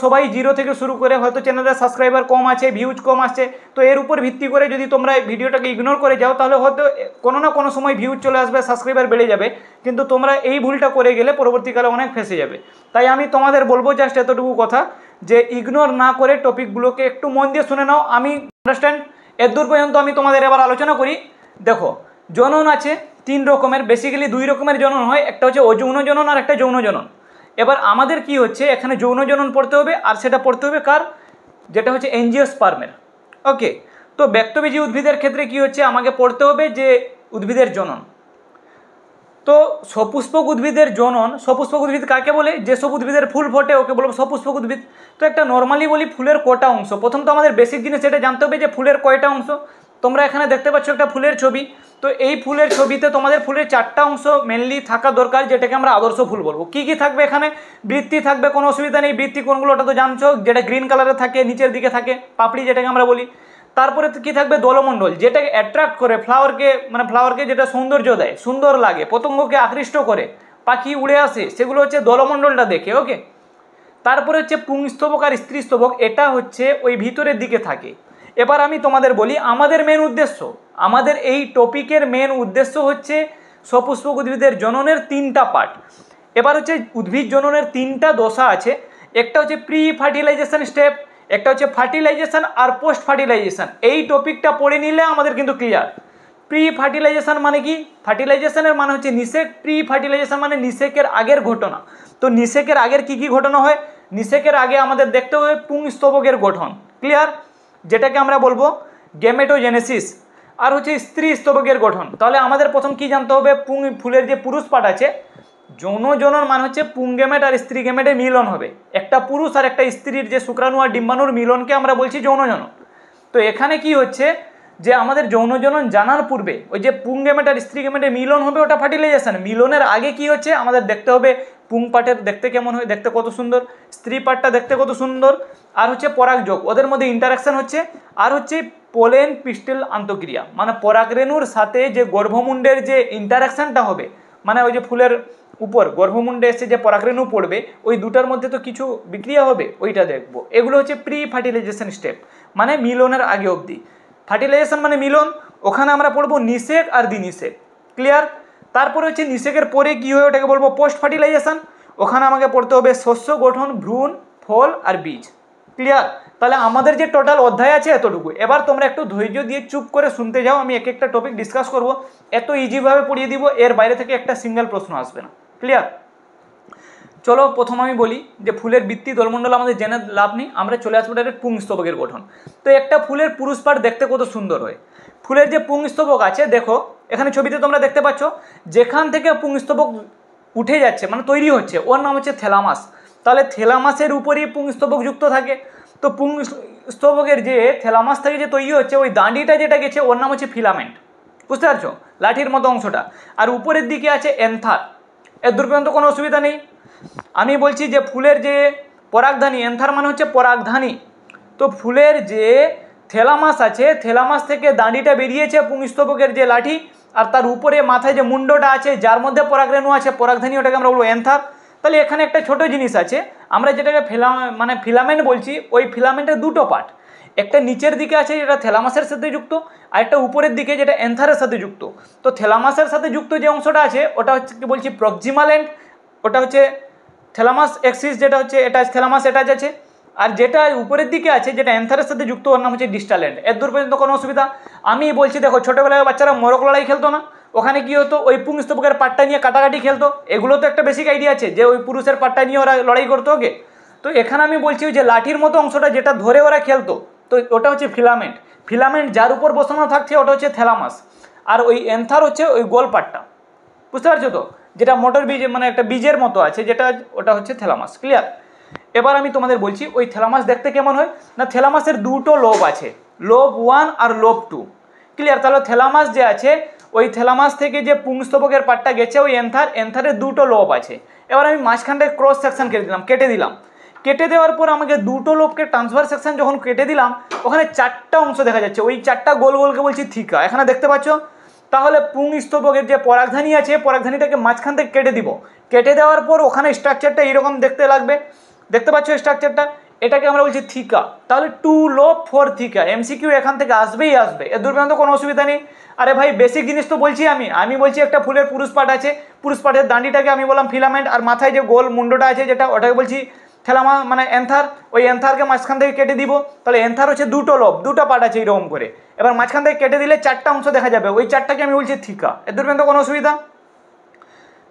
সবাই জিরো থেকে শুরু করে, হয়তো চ্যানেলের সাবস্ক্রাইবার কম আছে, ভিউজ কম আসছে, তো এর উপর ভিত্তি করে যদি তোমরা ভিডিওটাকে ইগনোর করে যাও তাহলে হয়তো কোনো না কোনো সময় ভিউজ চলে আসবে, সাবস্ক্রাইবার বেড়ে যাবে, কিন্তু তোমরা এই ভুলটা করে গেলে পরবর্তীকালে অনেক ফেঁসে যাবে। তাই আমি তোমাদের বলবো জাস্ট এতটুকু কথা যে ইগনোর না করে টপিকগুলোকে একটু মন দিয়ে শুনে নাও। আমি আন্ডারস্ট্যান্ড এর দূর পর্যন্ত আমি তোমাদের এবার আলোচনা করি। দেখো, জনন আছে 3 রকমের, বেসিক্যালি 2 রকমের জনন হয়, একটা হচ্ছে অযৌন জনন আর একটা যৌন জনন। এবার আমাদের কি হচ্ছে, এখানে যৌন জনন পড়তে হবে, আর সেটা পড়তে হবে কার, যেটা হচ্ছে এনজিওস্পার্মের। ওকে, তো ব্যক্তবীজী উদ্ভিদের ক্ষেত্রে কি হচ্ছে, আমাকে পড়তে হবে যে উদ্ভিদের জনন। তো সপুষ্পক উদ্ভিদের জনন, সপুষ্পক উদ্ভিদ কাকে বলে, যেসব উদ্ভিদের ফুল ফোটে ওকে বলবো সপুষ্পক উদ্ভিদ। তো একটা নর্মালি বলি ফুলের কটা অংশ, প্রথম তো আমাদের বেসিক জিনিস এটা জানতে হবে যে ফুলের কয়টা অংশ। তোমরা এখানে দেখতে পাচ্ছ একটা ফুলের ছবি, তো এই ফুলের ছবিতে তোমাদের ফুলের 4টা অংশ মেনলি থাকা দরকার, যেটাকে আমরা আদর্শ ফুল বলবো। কি কি থাকবে এখানে, বৃত্তি থাকবে, কোনো অসুবিধা নেই, বৃত্তি কোনগুলো ওটা তো জানছো, যেটা গ্রিন কালারে থাকে, নিচের দিকে থাকে পাপড়ি যেটাকে আমরা বলি। তারপরে কি থাকবে, দলমণ্ডল, যেটাকে অ্যাট্রাক্ট করে ফ্লাওয়ারকে যেটা সৌন্দর্য দেয়, সুন্দর লাগে, পতঙ্গকে আকৃষ্ট করে, পাখি উড়ে আসে, সেগুলো হচ্ছে দলমণ্ডলটা দেখে। ওকে, তারপরে হচ্ছে পুংস্তবক আর স্ত্রীস্তবক, এটা হচ্ছে ওই ভিতরের দিকে থাকে। এবার আমি তোমাদের বলি আমাদের মেন উদ্দেশ্য, আমাদের এই টপিকের মেন উদ্দেশ্য হচ্ছে সপুষ্পক উদ্ভিদের জননের 3টা পার্ট। এবার হচ্ছে উদ্ভিদ জননের 3টা দশা আছে, একটা হচ্ছে প্রি ফার্টিলাইজেশন স্টেপ, একটা হচ্ছে ফার্টিলাইজেশন আর পোস্ট ফার্টিলাইজেশন। এই টপিকটা পড়ে নিলে আমাদের কিন্তু ক্লিয়ার। প্রি ফার্টিলাইজেশন মানে কি, ফার্টিলাইজেশনের মানে হচ্ছে নিষেক, প্রি ফার্টিলাইজেশন মানে নিষেকের আগের ঘটনা। তো নিষেকের আগের কি কি ঘটনা হয়, নিষেকের আগে আমাদের দেখতে হবে পুংস্তবকের গঠন, ক্লিয়ার, যেটাকে আমরা বলবো গ্যামেটোজেনেসিস, আর হচ্ছে স্ত্রী স্তবকের গঠন। তাহলে আমাদের প্রথম কি জানতে হবে, ফুলের যে পুরুষ পার্ট আছে, যৌন জনন মানে হচ্ছে পুংগেমেট আর স্ত্রী গেমেটের মিলন হবে, একটা পুরুষ আর একটা স্ত্রীর যে শুক্রাণু আর ডিম্বাণুর মিলনকে আমরা বলছি যৌন জনন। তো এখানে কি হচ্ছে যে আমাদের যৌন জনন জানার পূর্বে ওই যে পুংগেমেট আর স্ত্রী গেমেটের মিলন হবে, ওটা ফার্টিলাইজেশন। মিলনের আগে কি হচ্ছে আমাদের দেখতে হবে পুং পার্টের দেখতে কেমন হয়, দেখতে কত সুন্দর, স্ত্রী পার্টটা দেখতে কত সুন্দর, আর হচ্ছে পরাগযোগ, ওদের মধ্যে ইন্টারাকশন হচ্ছে, আর হচ্ছে পোলেন পিস্টিল আন্তঃক্রিয়া, মানে পরাগরেণুর সাথে যে গর্ভমুণ্ডের যে ইন্টারাকশনটা হবে, মানে ওই যে ফুলের উপর গর্ভমুণ্ডে এসে যে পরাগরেণু পড়বে, ওই দুটার মধ্যে তো কিছু বিক্রিয়া হবে, ওইটা দেখবো। এগুলো হচ্ছে প্রি ফার্টিলাইজেশন স্টেপ, মানে মিলনের আগে অবধি। ফার্টিলাইজেশন মানে মিলন, ওখানে আমরা পড়বো নিষেক আর দ্বিনিষেক, ক্লিয়ার। তারপরে হচ্ছে নিষেকের পরে কি হয় ওটাকে বলবো পোস্ট ফার্টিলাইজেশন, ওখানে আমাকে পড়তে হবে শস্য গঠন, ভ্রূণ, ফল আর বীজ, ক্লিয়ার। তাহলে আমাদের যে টোটাল অধ্যায় আছে এতটুকু। এবার তোমরা একটু ধৈর্য দিয়ে চুপ করে শুনতে যাও, আমি এক একটা টপিক ডিসকাস করব, এত ইজিভাবে পড়িয়ে দিব, এর বাইরে থেকে একটা সিঙ্গেল প্রশ্ন আসবে না, ক্লিয়ার। চলো প্রথম আমি বলি যে ফুলের বৃত্তি দলমণ্ডল আমাদের জেনে লাভ নেই, আমরা চলে আসবো ডাইরেক্ট পুংস্তবকের গঠন। তো একটা ফুলের পুরুষ পার্ট দেখতে কত সুন্দর হয়, ফুলের যে পুংস্তবক আছে, দেখো এখানে ছবিতে তোমরা দেখতে পাচ্ছ, যেখান থেকে পুংস্তবক উঠে যাচ্ছে মানে তৈরি হচ্ছে, ওর নাম হচ্ছে থ্যালামাস। তাহলে থ্যালামাসের উপরই পুংস্তবক যুক্ত থাকে। তো পুংস্তবকের যে থ্যালামাস থেকে যে তৈরি হচ্ছে, ওই দাঁড়িটা যেটা গেছে ওর নাম হচ্ছে ফিলামেন্ট, বুঝতে পারছো, লাঠির মতো অংশটা। আর উপরের দিকে আছে এন্থার, এর দূর পর্যন্ত কোনো অসুবিধা নেই। আমি বলছি যে ফুলের যে পরাগধানী, এন্থার মানে হচ্ছে পরাগধানী। তো ফুলের যে থ্যালামাস আছে, থ্যালামাস থেকে দাঁড়িটা বেরিয়েছে পুংস্তবকের যে লাঠি, আর তার উপরে মাথায় যে মুন্ডটা আছে যার মধ্যে পরাগরেণু আছে, পরাগধানী, ওটাকে আমরা বলবো এন্থার। তাহলে এখানে একটা ছোট জিনিস আছে, আমরা যেটাকে ফিলামেন্ট বলছি, ওই ফিলামেন্টের 2টো পার্ট, একটা নিচের দিকে আছে যেটা থ্যালামাসের সাথে যুক্ত, আর একটা উপরের দিকে যেটা এন্থারের সাথে যুক্ত। তো থ্যালামাসের সাথে যুক্ত যে অংশটা আছে ওটা হচ্ছে কি বলছি প্রক্সিমাল এন্ড, ওটা হচ্ছে থ্যালামাস এক্সিস, যেটা হচ্ছে এটা থ্যালামাস অ্যাটাচ আছে। আর যেটা উপরের দিকে আছে যেটা এন্থারের সাথে যুক্ত, ওর নাম হচ্ছে ডিস্টাল এন্ড। এর দূর পর্যন্ত কোনো অসুবিধা। আমি বলছি দেখো, ছোটোবেলায় বাচ্চারা মরক লড়াই খেলতো না, ওখানে কি হতো ওই পুংস্তবকের পাটটা নিয়ে কাটাকাটি খেলতো, এগুলো তো একটা বেসিক আইডিয়া আছে যে ওই পুরুষের পাটটা নিয়ে ওরা লড়াই করতো। ওকে, তো এখানে আমি বলছি যে লাঠির মতো অংশটা যেটা ধরে ওরা খেলতো, তো ওটা হচ্ছে ফিলামেন্ট। ফিলামেন্ট যার উপর বসানো থাকছে ওটা হচ্ছে থ্যালামাস, আর ওই এন্থার হচ্ছে ওই গোল পাটটা, বুঝতে পারছো তো, যেটা মোটর বীজ মানে একটা বীজের মতো আছে যেটা, ওটা হচ্ছে থ্যালামাস, ক্লিয়ার। এবার আমি তোমাদের বলছি ওই থ্যালামাস দেখতে কেমন হয় না, থ্যালামাসের 2টো লোব আছে, লোব 1 আর লোব 2, ক্লিয়ার। তাহলে থ্যালামাস যে আছে, ওই থ্যালামাস থেকে যে পুংস্তবকের পাটটা গেছে ওই এন্থারের 2টো লোব আছে। এবার আমি মাঝখানটায় ক্রস সেকশন কেটে দিলাম, কেটে দেওয়ার পর আমাকে 2টো লোবকে ট্রান্সভার সেকশন যখন কেটে দিলাম, ওখানে 4টা অংশ দেখা যাচ্ছে, ওই 4টা গোল গোলকে বলছি থিকা, এখানে দেখতে পাচ্ছ। তাহলে পুংস্তবকের যে পরাগধানী আছে, পরাগধানীটাকে মাঝখান থেকে কেটে দিব, কেটে দেওয়ার পর ওখানে স্ট্রাকচারটা এইরকম দেখতে লাগবে, দেখতে পাচ্ছ স্ট্রাকচারটা। এটাকে আমরা বলছি থিকা। তাহলে 2 লোব 4 থিকা, এমসিকিউ এখান থেকে আসবেই আসবে, এর দূর পর্যন্ত কোনো অসুবিধা নেই। আরে ভাই বেসিক জিনিস তো বলছি আমি বলছি একটা ফুলের পুরুষ পাট আছে, পুরুষ পাটের দাঁড়িটাকে আমি বললাম ফিলামেন্ট, আর মাথায় যে গোল মুন্ডটা আছে যেটা ওটাকে বলছি থেলামা মানে এন্থার। ওই এন্থারকে মাঝখান থেকে কেটে দিব, তাহলে এন্থার হচ্ছে 2টো লোব, 2টা পার্ট আছে এরকম করে। এবার মাঝখান থেকে কেটে দিলে 4টা অংশ দেখা যাবে, ওই 4টাকে আমি বলছি থিকা, এর দূর পর্যন্ত কোনো অসুবিধা।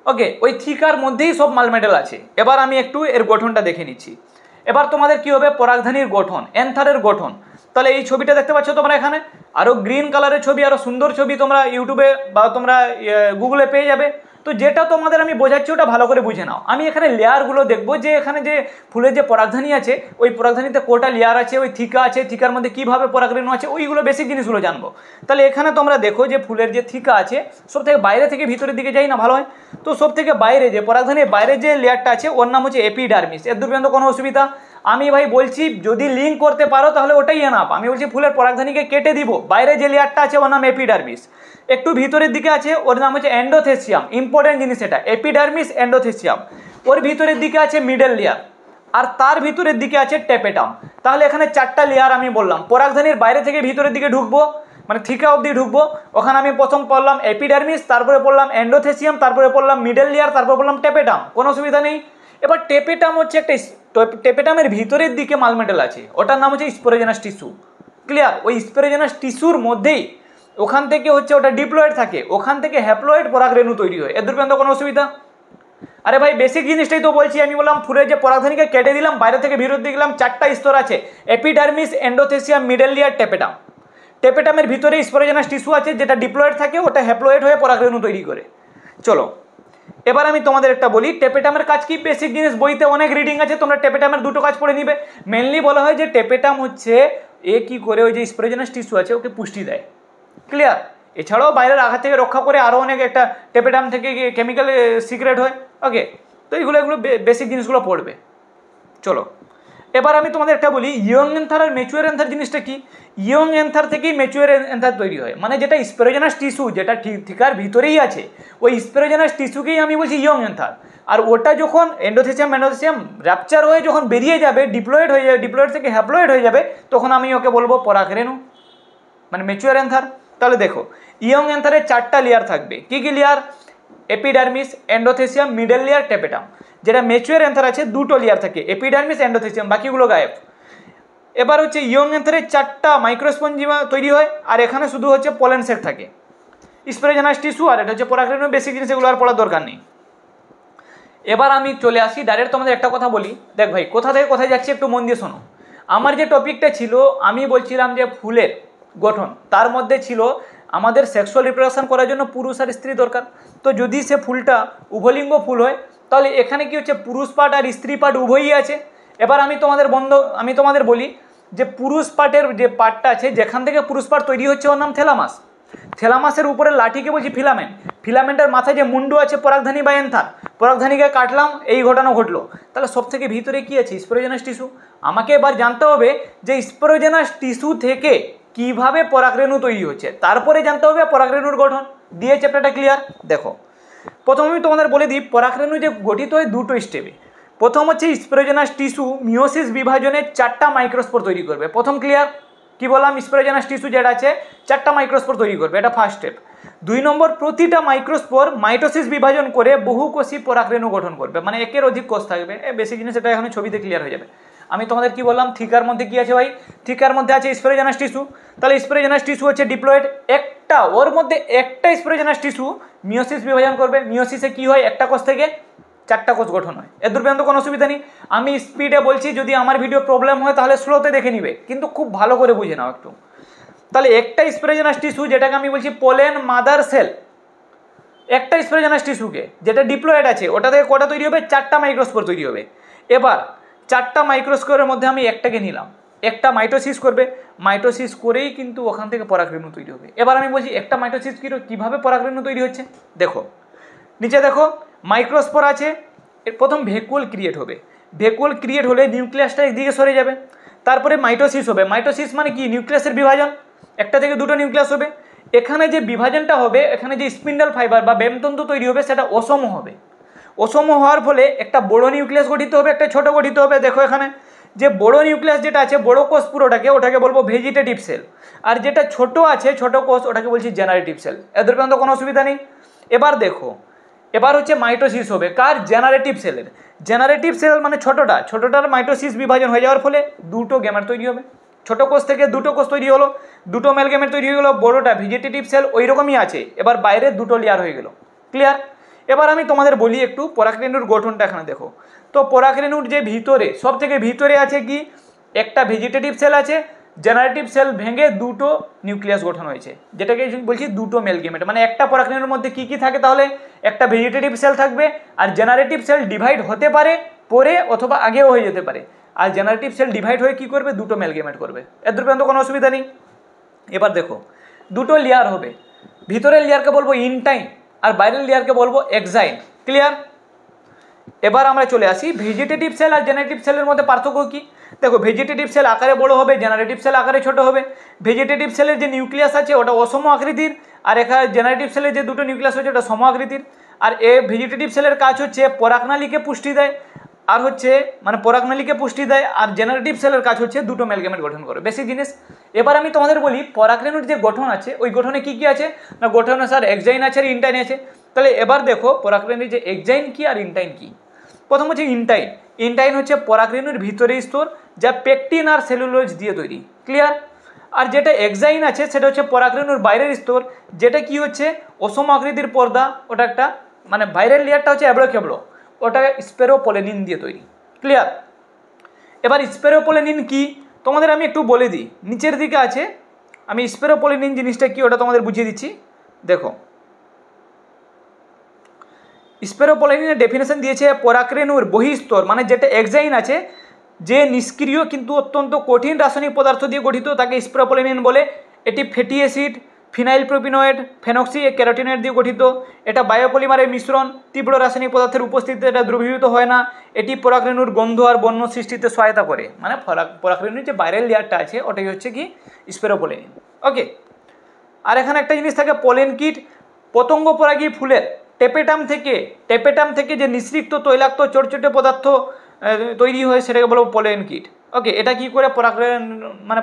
ওকে, ওই থিকার মধ্যেই সব মালমেটাল আছে। এবার আমি একটু এর গঠনটা দেখে নিচ্ছি। এবার তোমাদের কি হবে, পরাগধানীর গঠন, এন্থারের গঠন। তাহলে এই ছবিটা দেখতে পাচ্ছ তোমরা এখানে, আরো গ্রিন কালারের ছবি, আরো সুন্দর ছবি তোমরা ইউটিউবে বা তোমরা গুগলে পেয়ে যাবে। তো যেটা তোমাদের আমি বোঝাচ্ছি ওটা ভালো করে বুঝে নাও। আমি এখানে লেয়ারগুলো দেখবো, যে এখানে যে ফুলের যে পরাগধানী আছে ওই পরাগধানীতে কোটা লেয়ার আছে, ওই থিকা আছে, থিকার মধ্যে কীভাবে পরাগরেণু আছে, ওইগুলো বেসিক জিনিসগুলো জানবো। তাহলে এখানে তোমরা দেখো যে ফুলের যে থিকা আছে সব থেকে বাইরে থেকে ভিতরের দিকে যাই না ভালো হয়। তো সব থেকে বাইরে যে পরাগধানীর বাইরে যে লেয়ারটা আছে ওর নাম হচ্ছে এপিডার্মিস, এর দূর পর্যন্ত কোনো অসুবিধা। আমি ভাই বলছি যদি লিঙ্ক করতে পারো তাহলে ওটাই এনাফ। আমি বলছি ফুলের পরাগধানীকে কেটে দিব, বাইরে যে লেয়ারটা আছে ওর নাম এপিডার্মিস। একটু ভিতরের দিকে আছে ওর নাম হচ্ছে এন্ডোথেসিয়াম, ইম্পর্টেন্ট জিনিস এটা, এপিডার্মিস এন্ডোথেসিয়াম। ওর ভিতরের দিকে আছে মিডল লেয়ার, আর তার ভিতরের দিকে আছে টেপেটাম। তাহলে এখানে 4টা লেয়ার আমি বললাম। পরাগধানীর বাইরে থেকে ভিতরের দিকে ঢুকবো, মানে থিকা অবধি ঢুকবো, ওখানে আমি প্রথম পড়লাম এপিডার্মিস, তারপরে পড়লাম এন্ডোথেসিয়াম, তারপরে পড়লাম মিডল লেয়ার, তারপরে পড়লাম টেপেটাম, কোনো অসুবিধা নেই। এবার টেপেটাম হচ্ছে একটা, টেপেটামের ভিতরের দিকে মালমেটাল আছে, ওটার নাম হচ্ছে স্পোরোজেনাস টিস্যু। ক্লিয়ার? ওই স্পোরোজেনাস টিস্যুর মধ্যেই ওখান থেকে হচ্ছে ওটা ডিপ্লয়েড থাকে, ওখান থেকে হ্যাপ্লয়েড পরাগরেণু তৈরি হয়, এর দূর পর্যন্ত কোনো অসুবিধা। আরে ভাই বেসিক জিনিসটাই তো বলছি। আমি বললাম ফুলের যে পরাগধানীকে কেটে দিলাম, বাইরে থেকে ভিতর দিয়ে গেলাম, 4টা স্তর আছে, epidermis, endothecium, middle layer, tapetum. টেপেটামের ভিতরে স্পোরোজেনাস টিস্যু আছে যেটা ডিপ্লয়েড থাকে, ওটা হ্যাপ্লয়েড হয়ে পরাগরেণু তৈরি করে। চলো এবার আমি তোমাদের একটা বলি, টেপেটামের কাজ কি, বেসিক জিনিস বইতে অনেক রিডিং আছে, তোমরা টেপেটামের 2টো কাজ পড়ে নিবে। মেনলি বলা হয় যে টেপেটাম হচ্ছে কি করে ওই যে স্পোরোজেনাস টিস্যু আছে ওকে পুষ্টি দেয়। ক্লিয়ার? এছাড়াও বাইরের আঘাত থেকে রক্ষা করে, আরও অনেক একটা টেপেটাম থেকে কেমিক্যাল সিক্রেট হয়। ওকে, তো এগুলো বেসিক জিনিসগুলো পড়বে। চলো এবার আমি তোমাদের একটা বলি, ইয়ং এন্থার আর ম্যাচিওর এন্থার জিনিসটা কি। ইয়ং এন্থার থেকেই ম্যাচিওর এন্থার তৈরি হয়, মানে যেটা স্পোরোজেনাস টিস্যু যেটা থিকার ভিতরেই আছে, ওই স্পোরোজেনাস টিস্যুকেই আমি বলছি ইয়ং এন্থার। আর ওটা যখন এন্ডোথেসিয়াম র্যাপচার হয়ে যখন বেরিয়ে যাবে, ডিপ্লয়েড হয়ে যাবে, ডিপ্লয়েড থেকে হ্যাপ্লয়েড হয়ে যাবে, তখন আমি ওকে বলবো পরাগরেণু, মানে ম্যাচিওর এন্থার। তাহলে দেখো ইয়ং এন্থারের 4টা লেয়ার থাকবে। কি কি layer? Epidermis, endothecium, middle layer, tapetum. যেটা ম্যাচিওর এন্থার আছে 2টো লেয়ার থাকে, এপিডার্মিস, এন্ডোথেসিয়াম, বাকিগুলো গায়েব। এবার হচ্ছে ইয়ং এন্থারের 4টা মাইক্রোস্পঞ্জিমা তৈরি হয়, আর এখানে শুধু হচ্ছে পলেন সেক থাকে, স্পোরোজেনাস টিস্যু, আর এটা হচ্ছে পরাগরেণু। বেসিক জিনিস এগুলো আর পড়ার দরকার নেই। এবার আমি চলে আসি ডাইরেক্ট তোমাদের একটা কথা বলি। দেখ ভাই কোথা থেকে কোথায় যাচ্ছি একটু মন দিয়ে শোনো। আমার যে টপিকটা ছিল আমি বলছিলাম যে ফুলের গঠন, তার মধ্যে ছিল আমাদের সেক্সুয়াল রিপ্রোডাকশন করার জন্য পুরুষ আর স্ত্রী দরকার। তো যদি সে ফুলটা উভলিঙ্গ ফুল হয় তাহলে এখানে কি হচ্ছে, পুরুষ পাট আর স্ত্রী পাট উভয়ই আছে। এবার আমি তোমাদের বলি যে পুরুষ পাটের যে পাটটা আছে, যেখান থেকে পুরুষ পাট তৈরি হচ্ছে ওর নাম থেলামাস। থেলামাসের উপরে লাঠিকে বলছি ফিলামেন্ট। ফিলামেন্টের মাথায় যে মুন্ডু আছে পরাগধানী বা এন্থার, পরাগধানীকে কাটলাম, এই ঘটনা ঘটলো। তাহলে সব থেকে ভিতরে কি আছে? Sporogenous tissue. আমাকে এবার জানতে হবে যে স্পোরোজেনাস টিস্যু থেকে কিভাবে পরাগরেণু তৈরি হচ্ছে, তারপরে জানতে হবে পরাগরেণুর গঠন। দিয়ে চ্যাপ্টারটা ক্লিয়ার? দেখো প্রথমে আমি তোমাদের বলে দিই, পরাগরেণু যে গঠিত হয় 2টো স্টেপে। প্রথম হচ্ছে স্পোরোজেনাস টিস্যু মিওসিস বিভাজনে 4টা মাইক্রোস্পোর তৈরি করবে। প্রথম ক্লিয়ার? কি বললাম? স্পোরোজেনাস টিস্যু যেটা আছে 4টা মাইক্রোস্পোর তৈরি করবে, এটা ফার্স্ট স্টেপ। 2 নম্বর, প্রতিটা মাইক্রোস্পোর মাইটোসিস বিভাজন করে বহুকোষী পরাগরেণু গঠন করবে, মানে একের অধিক কোষ থাকবে। বেসিক জিনিস এটা এখানে ছবিতে ক্লিয়ার হয়ে যাবে। আমি তোমাদের কি বললাম, থিকার মধ্যে কি আছে ভাই? থিকার মধ্যে আছে স্পোরোজেনাস টিস্যু। তাহলে স্পোরোজেনাস টিস্যু হচ্ছে ডিপ্লয়েড, একটা ওর মধ্যে একটা স্পোরোজেনাস টিস্যু মিওসিস বিভাজন করবে। মিওসিসে কি হয়, একটা কোষ থেকে 4টা কোষ গঠন হয়। এর দূর পর্যন্ত কোনো অসুবিধা নেই। আমি স্পিডে বলছি, যদি আমার ভিডিও প্রবলেম হয় তাহলে স্লোতে দেখে নিবে, কিন্তু খুব ভালো করে বুঝে নাও একটু। তাহলে একটা স্পোরোজেনাস টিস্যু যেটাকে আমি বলছি পোলেন মাদার সেল, একটা স্পোরোজেনাস টিস্যুকে যেটা ডিপ্লয়েড আছে ওটা থেকে কটা তৈরি হবে? 4টা মাইক্রোস্পোর তৈরি হবে। এবার 4টা মাইক্রোস্পোরের মধ্যে আমি একটাকে নিলাম, একটা মাইটোসিস করবে, মাইটোসিস করেই কিন্তু ওখান থেকে পরাগরেণু তৈরি হবে। এবার আমি বলছি একটা মাইটোসিস কীভাবে পরাগরেণু তৈরি হচ্ছে। দেখো নিচে দেখো মাইক্রোস্পোর আছে, এর প্রথম ভ্যাকুয়াল ক্রিয়েট হবে। ভ্যাকুয়াল ক্রিয়েট হলে নিউক্লিয়াসটা একদিকে সরে যাবে, তারপরে মাইটোসিস হবে। মাইটোসিস মানে কি? নিউক্লিয়াসের বিভাজন, একটা থেকে 2টো নিউক্লিয়াস হবে। এখানে যে বিভাজনটা হবে, এখানে যে স্পিন্ডল ফাইবার বা ব্যামতন্তু তৈরি হবে সেটা অসম হবে। অসম হওয়ার ফলে একটা বড় নিউক্লিয়াস গঠিত হবে, একটা ছোট গঠিত হবে। দেখো এখানে যে বড় নিউক্লিয়াস যেটা আছে বড় কোষ পুরোটাকে ওটাকে বলবো ভেজিটেটিভ সেল, আর যেটা ছোট আছে ছোট কোষ ওটাকে বলছি জেনারেটিভ সেল। এদের পর্যন্ত কোনো অসুবিধা নেই। এবার দেখো, এবার হচ্ছে মাইটোসিস হবে কার? জেনারেটিভ সেলের। জেনারেটিভ সেল মানে ছোটটার মাইটোসিস বিভাজন হয়ে যাওয়ার ফলে দুটো গ্যামেট তৈরি হবে। ছোট কোষ থেকে দুটো কোষ তৈরি হলো, দুটো মেল গ্যামেট তৈরি হয়ে গেলো। বড়টা ভেজিটেটিভ সেল ওই রকমই আছে, এবার বাইরে দুটো লেয়ার হয়ে গেল। ক্লিয়ার? এবার আমি তোমাদের বলি একটু পরাগরেণুর গঠনটা এখানে দেখো। তো পরাগরেণুর যে ভিতরে সব থেকে ভিতরে আছে কি? একটা ভেজিটেটিভ সেল আছে, জেনারেটিভ সেল ভেঙে দুটো নিউক্লিয়াস গঠন হয়েছে, যেটাকে বলছি দুটো মেল গ্যামেট। মানে একটা পরাগরেণুর মধ্যে কি কি থাকে তাহলে? একটা ভেজিটেটিভ সেল থাকবে, আর জেনারেটিভ সেল ডিভাইড হতে পারে পরে অথবা আগেও হয়ে যেতে পারে। আর জেনারেটিভ সেল ডিভাইড হয়ে কি করবে? দুটো মেল গ্যামেট করবে। এর পর্যন্ত কোনো অসুবিধা নেই। এবার দেখো, দুটো লেয়ার হবে, ভিতরের লেয়ারকে বলবো ইনটাইন আর বাইরের লেয়ারকে বলবো এক্সাইন। ক্লিয়ার? এবার আমরা চলে আসি ভেজিটেটিভ সেল আর জেনারেটিভ সেলের মধ্যে পার্থক্য কি। দেখো, ভেজিটেটিভ সেল আকারে বড় হবে, জেনারেটিভ সেল আকারে ছোট হবে। ভেজিটেটিভ সেলের যে নিউক্লিয়াস আছে ওটা অসম আকৃতির, আর এখানে জেনারেটিভ সেলের যে দুটো নিউক্লিয়াস আছে ওটা সম আকৃতির। আর ভেজিটেটিভ সেলের কাজ হচ্ছে পরাগনালীকে পুষ্টি দেয়, আর হচ্ছে মানে পরাগনালীকে পুষ্টি দেয়, আর জেনারেটিভ সেলের কাজ হচ্ছে দুটো মেল গ্যামেট গঠন করে। বেসিক জিনিস। এবার আমি তোমাদের বলি পরাগরেণুর যে গঠন আছে ওই গঠনে কি কি আছে না, গঠনে স্যার এক্সাইন আছে আর ইনটাইন আছে। তাহলে এবার দেখো পরাগরেণুর যে এক্সাইন কি আর ইনটাইন কি। প্রথম হচ্ছে ইনটাইন। ইনটাইন হচ্ছে পরাগরেণুর ভিতরের স্তর, যা পেকটিন আর সেলুলোজ দিয়ে তৈরি। ক্লিয়ার? আর যেটা এক্সাইন আছে সেটা হচ্ছে পরাগরেণুর বাইরের স্তর, যেটা কি হচ্ছে অসম আকৃতির পর্দা। ওটা একটা মানে বাইরের লেয়ারটা হচ্ছে এবড়ো খেবড়ো, ওটা স্পেরোপোলেনিন দিয়ে তৈরি। ক্লিয়ার? এবার স্পেরোপোলেনিন কি তোমাদের আমি একটু বলে দিই। নিচের দিকে আছে, আমি স্পেরোপোলেনিন জিনিসটা কি ওটা তোমাদের বুঝিয়ে দিচ্ছি। দেখো, স্পেরোপোলেনিনের ডেফিনেশন দিয়েছে পরাগরেণুর বহিঃস্তর মানে যেটা এক্সাইন আছে, যে নিষ্ক্রিয় কিন্তু অত্যন্ত কঠিন রাসায়নিক পদার্থ দিয়ে গঠিত তাকে স্পেরোপোলেনিন বলে। এটি fatty acid, phenyl propanoid, phenoxy carotenoid দিয়ে গঠিত। এটা বায়োপলিমারের মিশ্রণ, তীব্র রাসায়নিক পদার্থের উপস্থিতিতে এটা দ্রবীভূত হয় না। এটি পরাগরেণুর গন্ধ আর বর্ণ সৃষ্টিতে সহায়তা করে। মানে পরাগরেণুর যে বাইরের লেয়ারটা আছে ওটাই হচ্ছে কি স্পেরোপোলেনিন। ওকে। আর এখানে একটা জিনিস থাকে পোলেন কিট। পতঙ্গ পরাগী ফুলের টেপেটাম থেকে যে নিঃসৃত তৈলাক্ত চটচটে পদার্থ তৈরি হয় সেটাকে বলবো পোলেন কিট। ওকে। এটা কি করে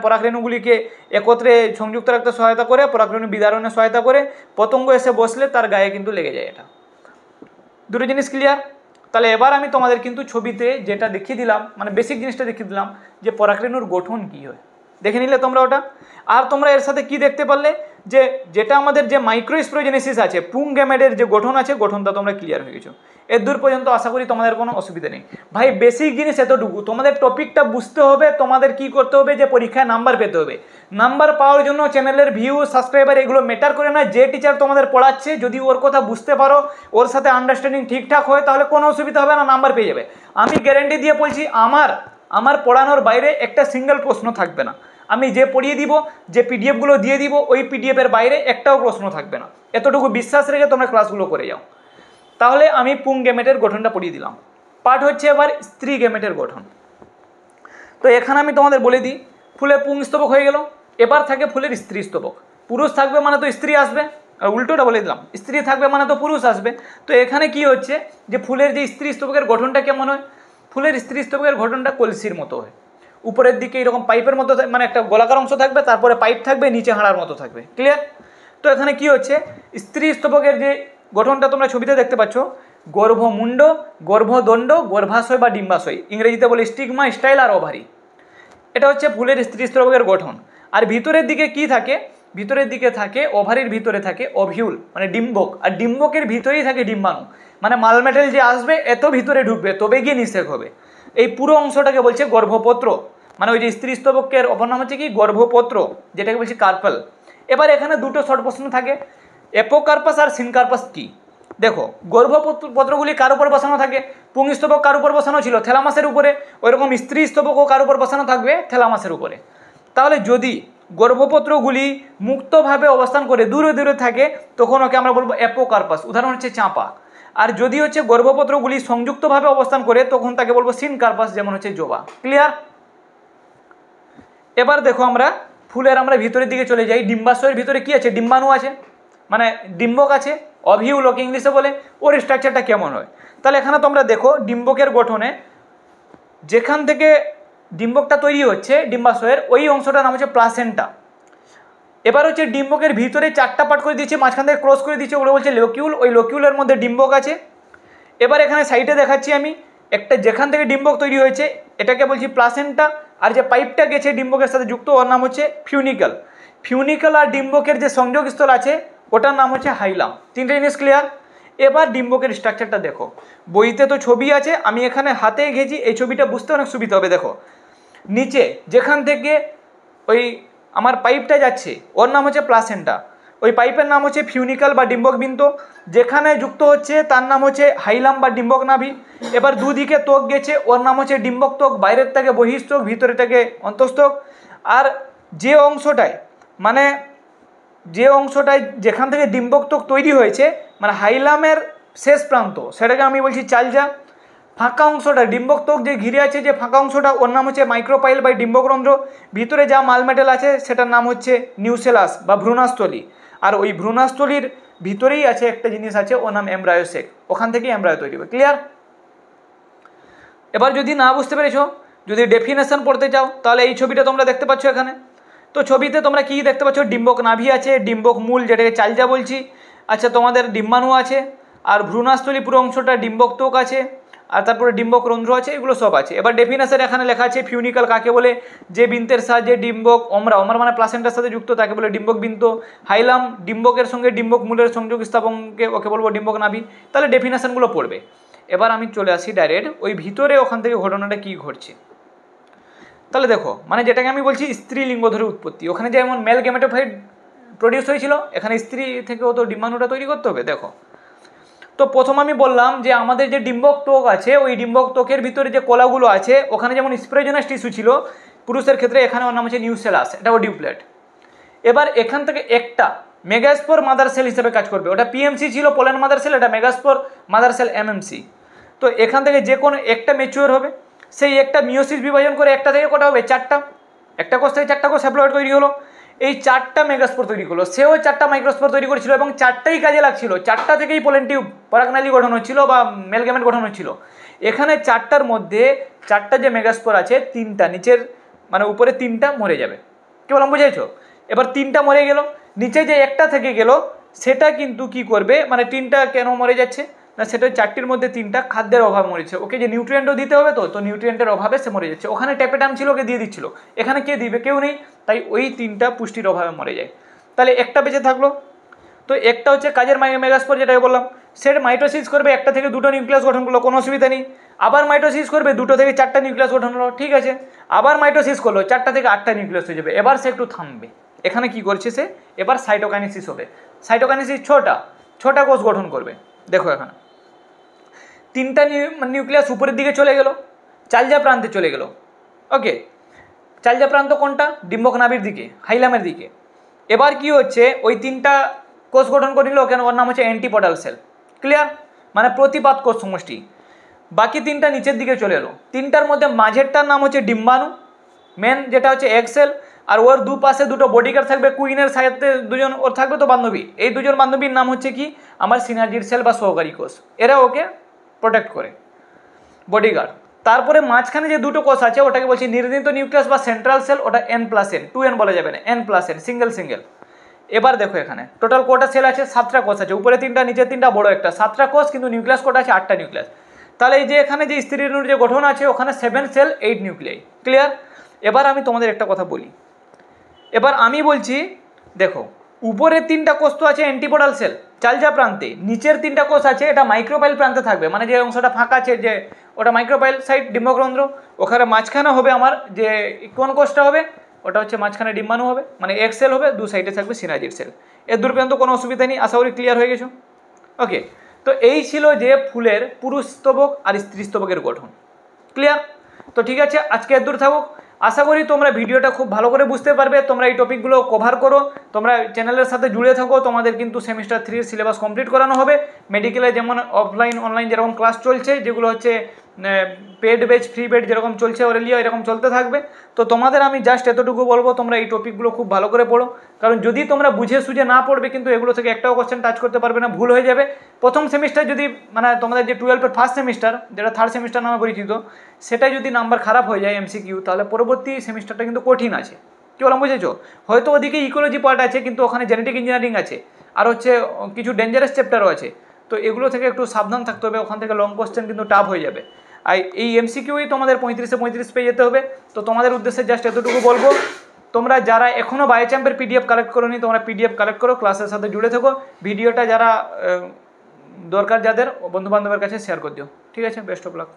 পরাগরেণুগুলিকে একত্রে সংযুক্ত রাখতে সহায়তা করে, পরাগরেণু বিদারণে সহায়তা করে। পতঙ্গ এসে বসলে তার গায়ে কিন্তু লেগে যায়। এটা দুটো জিনিস ক্লিয়ার? তাহলে এবার আমি তোমাদের কিন্তু ছবিতে যেটা দেখিয়ে দিলাম মানে বেসিক জিনিসটা দেখিয়ে দিলাম যে পরাগরেণুর গঠন কি হয়, দেখে নিলে তোমরা ওটা। আর তোমরা এর সাথে কি দেখতে পারলে যে যেটা আমাদের যে মাইক্রোস্পোরোজেনেসিস আছে, পুং গ্যামেটের যে গঠন আছে, গঠনটা তোমরা ক্লিয়ার হয়ে গেছো। এর দূর পর্যন্ত আশা করি তোমাদের কোনো অসুবিধা নেই। ভাই বেসিক জিনিস এতটুকু, তোমাদের টপিকটা বুঝতে হবে, তোমাদের কি করতে হবে যে পরীক্ষায় নাম্বার পেতে হবে। নাম্বার পাওয়ার জন্য চ্যানেলের ভিউ সাবস্ক্রাইবার এগুলো ম্যাটার করে না। যে টিচার তোমাদের পড়াচ্ছে যদি ওর কথা বুঝতে পারো, ওর সাথে আন্ডারস্ট্যান্ডিং ঠিকঠাক হয়, তাহলে কোনো অসুবিধা হবে না, নাম্বার পেয়ে যাবে। আমি গ্যারেন্টি দিয়ে বলছি, আমার পড়ানোর বাইরে একটা সিঙ্গেল প্রশ্ন থাকবে না। আমি যে পড়িয়ে দিব, যে পিডিএফগুলো দিয়ে দিব, ওই পিডিএফের বাইরে একটাও প্রশ্ন থাকবে না। এতটুকু বিশ্বাস রেখে তোমরা ক্লাসগুলো করে যাও। তাহলে আমি পুং গ্যামেটের গঠনটা পড়িয়ে দিলাম। পার্ট হচ্ছে এবার স্ত্রী গ্যামেটের গঠন। তো এখানে আমি তোমাদের বলে দিই, ফুলের পুং স্তবক হয়ে গেল। এবার থাকে ফুলের স্ত্রী স্তবক। পুরুষ থাকবে মানে তো স্ত্রী আসবে, আর উল্টোটা বলে দিলাম, স্ত্রী থাকবে মানে তো পুরুষ আসবে। তো এখানে কি হচ্ছে যে ফুলের যে স্ত্রী স্তবকের গঠনটা কেমন হয়? ফুলের স্ত্রী স্তবকের গঠনটা কলসির মতো হয়। উপরের দিকে এরকম পাইপের মতো মানে একটা গোলাকার অংশ থাকবে, তারপরে পাইপ থাকবে, নিচে হাঁড়ার মতো থাকবে। ক্লিয়ার? তো এখানে কি হচ্ছে স্ত্রী স্তবকের যে গঠনটা তোমরা ছবিতে দেখতে পাচ্ছ, গর্ভমুণ্ড, গর্ভদণ্ড, গর্ভাশয় বা ডিম্বাশয়, ইংরেজিতে বলে স্টিগমা, স্টাইল আর ওভারি। এটা হচ্ছে ফুলের স্ত্রী স্তবকের গঠন। আর ভিতরের দিকে কি থাকে? ভিতরের দিকে থাকে ওভারির ভিতরে থাকে ওভিউল মানে ডিম্বক, আর ডিম্বকের ভিতরেই থাকে ডিম্বাণু। মানে মালমেটেল যে আসবে এত ভিতরে ঢুকবে তবে গিয়ে নিষেক হবে। এই পুরো অংশটাকে বলছে গর্ভপত্র। মানে ওই যে স্ত্রী স্তবকের অপর নাম হচ্ছে কি গর্ভপত্র, যেটাকে বলছি কার্পেল। এবার এখানে দুটো শর্ট প্রশ্ন থাকে, এপোকার্পাস আর সিনকার্পাস কি। দেখো, গর্ভপত্রগুলি কার উপর বসানো থাকে? পুংস্তবক কার উপর বসানো ছিল? থ্যালামাসের উপরে। ওইরকম স্ত্রী স্তবকও কার উপর বসানো থাকবে? থ্যালামাসের উপরে। তাহলে যদি গর্ভপত্রগুলি মুক্তভাবে অবস্থান করে দূরে দূরে থাকে তখন ওকে আমরা বলবো এপোকার্পাস, উদাহরণ হচ্ছে চাঁপা। আর যদি হচ্ছে গর্ভপত্রগুলি সংযুক্তভাবে অবস্থান করে তখন তাকে বলবো সিনকার্পাস, যেমন হচ্ছে জবা। ক্লিয়ার? এবার দেখো আমরা ফুলের আমরা ভিতরের দিকে চলে যাই। ডিম্বাশয়ের ভিতরে কি আছে? ডিম্বাণু আছে, মানে ডিম্বক আছে, অভিউল ওকে ইংলিশে বলে। ওর স্ট্রাকচারটা কেমন হয়? তাহলে এখানে তোমরা দেখো ডিম্বকের গঠনে যেখান থেকে ডিম্বকটা তৈরি হচ্ছে ডিম্বাশয়ের, ওই অংশটার নাম হচ্ছে প্লাসেন্টা। এবার হচ্ছে ডিম্বকের ভিতরে 4টা পার্ট করে দিচ্ছে, মাঝখান থেকে ক্রস করে দিচ্ছে, ওগুলো বলছে লোকিউল। ওই লোকিউলের মধ্যে ডিম্বক আছে। এবার এখানে সাইডে দেখাচ্ছি আমি একটা, যেখান থেকে ডিম্বক তৈরি হয়েছে এটাকে বলছি প্লাসেন্টা, আর যে পাইপটা গেছে ডিম্বকের সাথে যুক্ত ওর নাম হচ্ছে ফিউনিকল। ফিউনিকল আর ডিম্বকের যে সংযোগস্থল আছে ওটার নাম হচ্ছে হাইলাম। 3টে জিনিস ক্লিয়ার। এবার ডিম্বকের স্ট্রাকচারটা দেখো, বইতে তো ছবি আছে, আমি এখানে হাতে এঁকেছি, এই ছবিটা বুঝতে অনেক সুবিধা হবে। দেখো নিচে যেখান থেকে ওই আমার পাইপটা যাচ্ছে ওর নাম হচ্ছে প্লাসেন্টা, ওই পাইপের নাম হচ্ছে ফিউনিকল বা ডিম্বক বৃন্ত, যেখানে যুক্ত হচ্ছে তার নাম হচ্ছে হাইলাম বা ডিম্বক নাভি। এবার দুদিকে ত্বক গেছে ওর নাম হচ্ছে ডিম্বক ত্বক, বাইরের থেকে বহিঃস্থক, ভিতরে থেকে অন্তঃস্থক। আর যে অংশটায় মানে যেখান থেকে ডিম্বক ত্বক তৈরি হয়েছে মানে হাইলামের শেষ প্রান্ত, সেটাকে আমি বলছি চালজা। ফাঁকা অংশটা ডিম্বক ত্বক যে ঘিরে আছে যে ফাঁকা অংশটা ওর নাম হচ্ছে মাইক্রোপাইল বা ডিম্বকরন্ধ্র। ভিতরে যা মালমেটাল আছে সেটার নাম হচ্ছে নিউসেলাস বা ভ্রূণাস্থলী। আর ওই ভ্রূণাস্থলীর ভিতরেই আছে একটা জিনিস আছে ওর নাম এমব্রায়োসেক, ওখান থেকেই এমব্রায়ো তৈরি হবে। ক্লিয়ার? এবার যদি না বুঝতে পেরেছো, যদি ডেফিনেশন পড়তে চাও তাহলে এই ছবিটা তোমরা দেখতে পাচ্ছ এখানে। তো ছবিতে তোমরা কি দেখতে পাচ্ছ? ডিম্বক নাভি আছে, ডিম্বক মূল যেটাকে চালজা বলছি, আচ্ছা তোমাদের ডিম্বাণু আছে, আর ভ্রূণাস্থলী পুরো অংশটা ডিম্বক ত্বক আছে, আর তারপরে ডিম্বক রন্ধ্র আছে, এগুলো সব আছে। এবার ডেফিনেশন এখানে লেখা আছে ফিউনিকল কাকে বলে? যে বৃন্তের সাহায্যে ডিম্বক অমরা মানে প্লাসেন্টার সাথে যুক্ত তাকে বলে ডিম্বক বৃন্ত। হাইলাম ডিম্বকের সঙ্গে ডিম্বক মূলের সংযোগ স্থাপনকে ওকে বলবো ডিম্বক নাভি। তাহলে ডেফিনেশনগুলো পড়বে। এবার আমি চলে আসি ডাইরেক্ট ওই ভিতরে, ওখান থেকে ঘটনাটা কি ঘটছে। তাহলে দেখো, মানে যেটাকে আমি বলছি স্ত্রীলিঙ্গ ধরে উৎপত্তি, ওখানে যেমন মেল গ্যামেটোফাইট প্রডিউস হয়েছিল, এখানে স্ত্রী থেকেও তো ডিম্বাণুটা তৈরি করতে হবে। দেখো, তো প্রথম আমি বললাম যে আমাদের যে ডিম্বক ত্বক আছে ওই ডিম্বক ত্বকের ভিতরে যে কলাগুলো আছে ওখানে যেমন স্প্রেজনাস টিস্যু ছিল পুরুষের ক্ষেত্রে, এখানে ওর নাম হচ্ছে নিউসেলাস, এটাও ডিউপ্লেট। এবার এখান থেকে একটা মেগাস্পোর মাদার সেল হিসেবে কাজ করবে, ওটা পিএমসি ছিল পোলেন মাদার সেল, এটা মেগাস্পোর মাদার সেল এমএমসি। তো এখান থেকে যে কোনো একটা ম্যাচিওর হবে, সেই একটা মিওসিস বিভাজন করে একটা থেকে কটা হবে? 4টা। একটা কোষ থেকে 4টা কোষ হ্যাপ্লয়েড তৈরি হলো, এই 4টা মেগাস্পোর তৈরি করলো, সেও 4টা মাইক্রোস্পোর তৈরি করেছিল এবং 4টাই কাজে লাগছিল। 4টা থেকেই পোলেন টিউব পরাগনালী গঠন হচ্ছিল বা মেল গ্যামেট গঠন হচ্ছিল। এখানে 4টার মধ্যে 4টা যে মেগাস্পোর আছে 3টা নিচের মানে উপরে 3টা মরে যাবে। কি বললাম বুঝেছো? এবার 3টা মরে গেল, নিচে যে একটা থেকে গেল সেটা কিন্তু কি করবে, মানে 3টা কেন মরে যাচ্ছে না, সেটা 4টির মধ্যে 3টা খাদ্যের অভাব মরেছে, ওকে যে নিউট্রিয়েন্টও দিতে হবে, তো নিউট্রিয়েন্টের অভাবে সে মরে যাচ্ছে। ওখানে ট্যাপেটাম ছিল, ওকে দিয়ে দিচ্ছিল, এখানে কে দিবে? কেউ নেই, তাই ওই 3টা পুষ্টির অভাবে মরে যায়। তাহলে একটা বেঁচে থাকলো। তো একটা হচ্ছে কাজের মেগাস্পোর যেটাকে বললাম, সেটা মাইটোসিস করবে, একটা থেকে 2টো নিউক্লিয়াস গঠন করলো, কোনো অসুবিধা নেই। আবার মাইটোসিস করবে, 2টো থেকে 4টা নিউক্লিয়াস গঠন হলো, ঠিক আছে। আবার মাইটোসিস করলো, 4টা থেকে 8টা নিউক্লিয়াস হয়ে যাবে। এবার সে একটু থামবে, এখানে কি করছে সে? এবার সাইটোকাইনেসিস হবে। সাইটোকাইনেসিস 6টা কোষ গঠন করবে। দেখো এখানে 3টা নিউক্লিয়াস উপরের দিকে চলে গেল, চালজা প্রান্তে চলে গেল। ওকে, চালজা প্রান্ত কোনটা? ডিম্বক নাভির দিকে, হাইলামের দিকে। এবার কি হচ্ছে, ওই 3টা কোষ গঠন করে নিল, কেন? ওর নাম হচ্ছে অ্যান্টিপোডাল সেল। ক্লিয়ার? মানে প্রতিপাদ কোষ সমষ্টি। বাকি 3টা নিচের দিকে চলে এলো। 3টার মধ্যে মাঝেরটার নাম হচ্ছে ডিম্বাণু মেন, যেটা হচ্ছে এগ সেল, আর ওর দুপাশে 2টো বডিগার্ড থাকবে, কুইনের সাথে 2জন ওর থাকবে তো বান্ধবী, এই 2জন বান্ধবীর নাম হচ্ছে কি? আমার সিনার্জির সেল বা সহকারী কোষ, এরা ওকে প্রোটেক্ট করে, বডিগার্ড। তারপরে মাঝখানে যে 2টো কোষ আছে ওটাকে বলছি নির্ণীত নিউক্লিয়াস বা সেন্ট্রাল সেল, ওটা N+N, 2N বলা যাবে না, N+N, সিঙ্গেল। এবার দেখো এখানে টোটাল কটা সেল আছে? 7টা কোষ আছে, উপরে 3টা নিচে 3টা বড় একটা, 7টা কোষ, কিন্তু নিউক্লিয়াস কটা আছে? 8টা নিউক্লিয়াস। তাহলে এই যে এখানে যে স্ত্রীণুর যে গঠন আছে ওখানে 7 সেল 8 নিউক্লিয়াই। ক্লিয়ার? এবার আমি তোমাদের একটা কথা বলি, এবার আমি বলছি দেখো, উপরের 3টা কোষ তো আছে অ্যান্টিপোডাল সেল চালজা প্রান্তে, নিচের 3টা কোষ আছে এটা মাইক্রোপাইল প্রান্তে থাকবে, মানে যে অংশটা ফাঁকা আছে যে ওটা মাইক্রোপাইল সাইড ডিম্বকরন্ধ্র। ওখানে মাঝখানে হবে আমার যে কোন কোষটা হবে, ওটা হচ্ছে মাঝখানে ডিম্বাণু হবে, মানে এক সেল হবে, 2 সাইডে থাকবে সিনার্জির সেল। এর দূর পর্যন্ত কোনো অসুবিধা নেই, আশা করি ক্লিয়ার হয়ে গেছো। ওকে, তো এই ছিল যে ফুলের পুরুষ স্তবক আর স্ত্রী স্তবকের গঠন। ক্লিয়ার? তো ঠিক আছে, আজকে এর দূর থাকুক। আশা করি তোমরা ভিডিওটা খুব ভালো করে বুঝতে পারবে, তোমরা এই টপিকগুলো কভার করো, তোমরা চ্যানেলের সাথে জুড়ে থাকো, তোমাদের কিন্তু সেমিস্টার 3 সিলেবাস কমপ্লিট করানো হবে। মেডিকেলে যেমন অফলাইন অনলাইন যেরকম ক্লাস চলছে, যেগুলো হচ্ছে পেড ব্যাচ ফ্রি ব্যাচ যেরকম চলছে অরেলিয়া এরকম চলতে থাকবে। তো তোমাদের আমি জাস্ট এতটুকু বলবো, তোমরা এই টপিকগুলো খুব ভালো করে পড়ো, কারণ যদি তোমরা বুঝে সুঝে না পড়বে কিন্তু এগুলো থেকে একটাও কোশ্চেন টাচ করতে পারবে না, ভুল হয়ে যাবে। প্রথম সেমিস্টার যদি মানে তোমাদের যে 12-এর ফার্স্ট সেমিস্টার, যেটা থার্ড সেমিস্টার নামে পরিচিত, সেটা যদি নাম্বার খারাপ হয়ে যায় এমসিকিউ, তাহলে পরবর্তী সেমিস্টারটা কিন্তু কঠিন আছে। কি বললাম বুঝেছো? হয়তো ওদিকে ইকোলজি পার্ট আছে কিন্তু ওখানে জেনেটিক ইঞ্জিনিয়ারিং আছে, আর হচ্ছে কিছু ডেঞ্জারাস চ্যাপ্টারও আছে। তো এগুলো থেকে একটু সাবধান থাকতে হবে, ওখান থেকে লং কোশ্চেন কিন্তু টাফ হয়ে যাবে। আর এই এমসিকিউই তোমাদের 35-এ 35 পেয়ে যেতে হবে। তো তোমাদের উদ্দেশ্যে জাস্ট এতটুকু বলবো, তোমরা যারা এখনও বায়োচ্যাম্পের পিডিএফ কালেক্ট করোনি, তোমরা পিডিএফ কালেক্ট করো, ক্লাসের সাথে জুড়ে থেকো, ভিডিওটা যারা দরকার যাদের বন্ধুবান্ধবের কাছে শেয়ার করে দিও। ঠিক আছে, বেস্ট অফ লাক।